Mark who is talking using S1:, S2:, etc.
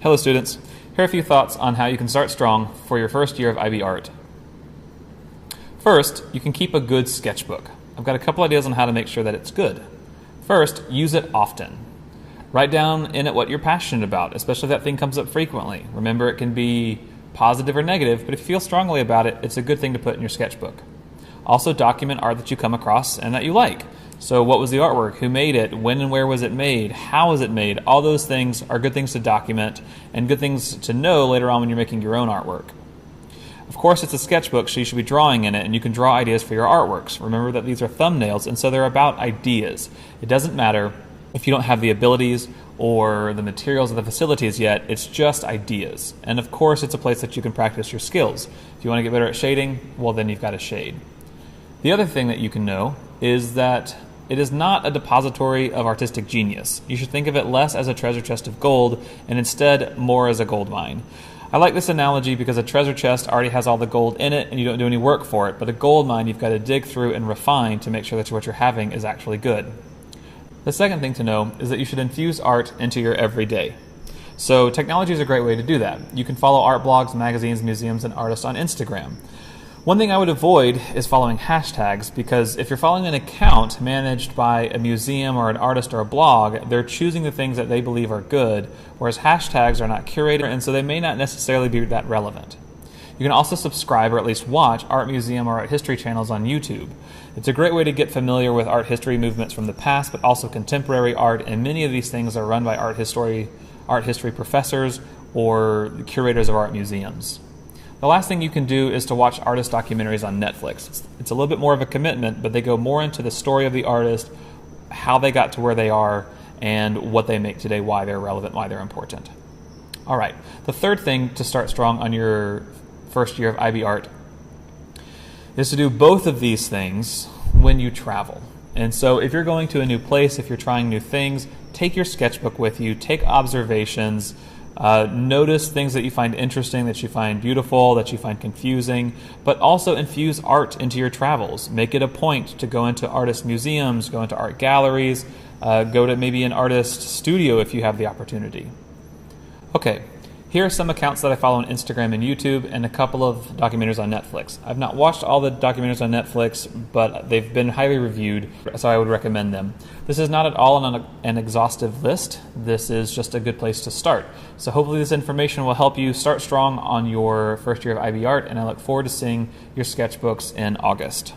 S1: Hello students, here are a few thoughts on how you can start strong for your first year of IB Art. First, you can keep a good sketchbook. I've got a couple ideas on how to make sure that it's good. First, use it often. Write down in it what you're passionate about, especially if that thing comes up frequently. Remember, it can be positive or negative, but if you feel strongly about it, it's a good thing to put in your sketchbook. Also, document art that you come across and that you like. So what was the artwork? Who made it? When and where was it made? How was it made? All those things are good things to document and good things to know later on when you're making your own artwork. Of course, it's a sketchbook, so you should be drawing in it, and you can draw ideas for your artworks. Remember that these are thumbnails, and so they're about ideas. It doesn't matter if you don't have the abilities or the materials or the facilities yet, it's just ideas. And of course, it's a place that you can practice your skills. If you want to get better at shading, well, then you've got to shade. The other thing that you can know is that it is not a depository of artistic genius. You should think of it less as a treasure chest of gold and instead more as a gold mine. I like this analogy because a treasure chest already has all the gold in it and you don't do any work for it, but a gold mine you've got to dig through and refine to make sure that what you're having is actually good. The second thing to know is that you should infuse art into your everyday. So technology is a great way to do that. You can follow art blogs, magazines, museums, and artists on Instagram. One thing I would avoid is following hashtags, because if you're following an account managed by a museum or an artist or a blog, they're choosing the things that they believe are good, whereas hashtags are not curated, and so they may not necessarily be that relevant. You can also subscribe or at least watch art museum or art history channels on YouTube. It's a great way to get familiar with art history movements from the past, but also contemporary art, and many of these things are run by art history professors or curators of art museums. The last thing you can do is to watch artist documentaries on Netflix. It's a little bit more of a commitment, but they go more into the story of the artist, how they got to where they are, and what they make today, why they're relevant, why they're important. All right, the third thing to start strong on your first year of IB Art is to do both of these things when you travel. And so if you're going to a new place, if you're trying new things, take your sketchbook with you, take observations, notice things that you find interesting, that you find beautiful, that you find confusing, but also infuse art into your travels. Make it a point to go into artist museums, go into art galleries, go to maybe an artist studio if you have the opportunity. Okay, here are some accounts that I follow on Instagram and YouTube and a couple of documentaries on Netflix. I've not watched all the documentaries on Netflix, but they've been highly reviewed, so I would recommend them. This is not at all an exhaustive list. This is just a good place to start. So hopefully this information will help you start strong on your first year of IB Art, and I look forward to seeing your sketchbooks in August.